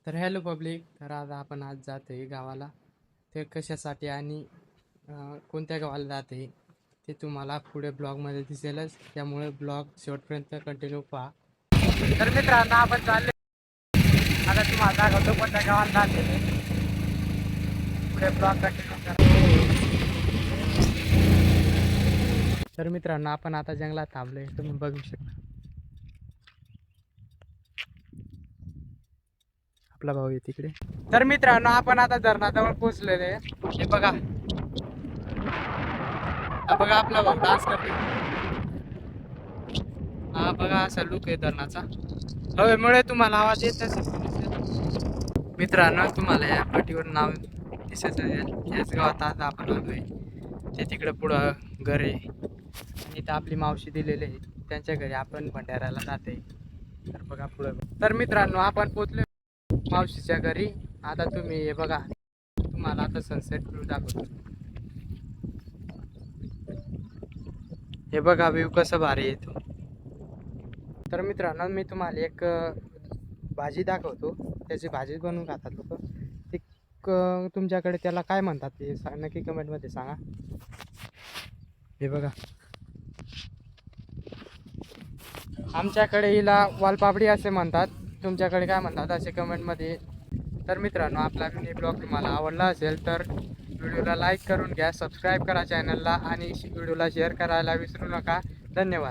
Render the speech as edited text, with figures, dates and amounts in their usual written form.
तर hello public, तर आपण आज जात आहे गावाला. ते कशासाठी आणि कोणत्या गावाला जात आहे ते तुम्हाला पुढे ब्लॉगमध्ये दिसेलच, त्यामुळे ब्लॉग शेवटपर्यंत कंटिन्यू पहा. तर मित्रांनो, आपण चालले. आता तुम्हाला दाखवतो कोणत्या गावाला जाते ते. पुढे ब्लॉग कंटिन्यू करा. तर मित्रांनो, आपण आता जंगलात थांबलोय, तुम्ही बघू शकता. आपला भाऊ आहे तिकडे. तर मित्रांनो, आपण आता धरणाजवळ पोहोचलेले आहे. हे बघा, हा बघा आपला भाऊ डान्स करतो. हा बघा, असा लुक आहे धरणाचा. हवेमुळे तुम्हाला आवाज येत असेल. मित्रांनो, तुम्हाला या पाठीवर नाव दिसत असेल. याच गावात आज आपण आलोय. ते तिकडे पुढं घर आहे आणि इथं आपली मावशी दिलेली आहे. त्यांच्या घरी आपण भंडाऱ्याला जाते. तर बघा पुढं. तर मित्रांनो, आपण पोचलो मावशीच्या घरी. आता तुम्ही हे बघा, तुम्हाला आता सनसेट व्ह्यू दाखवतो. हे बघा व्ह्यू कसं भारी येतो. तर मित्रांनो, मी तुम्हाला एक भाजी दाखवतो. त्याची भाजी बनवून खातात लोक. ती तुमच्याकडे त्याला काय म्हणतात ते नक्की कमेंटमध्ये सांगा. हे बघा, आमच्याकडे हिला वालपापडी असे म्हणतात. तुमच्याकडे काय म्हणतात असे कमेंटमध्ये. तर मित्रांनो, आपला मिनी ब्लॉग तुम्हाला आवडला असेल तर व्हिडिओला लाईक करून घ्या, सबस्क्राईब करा चॅनलला आणि व्हिडिओला शेअर करायला विसरू नका. धन्यवाद.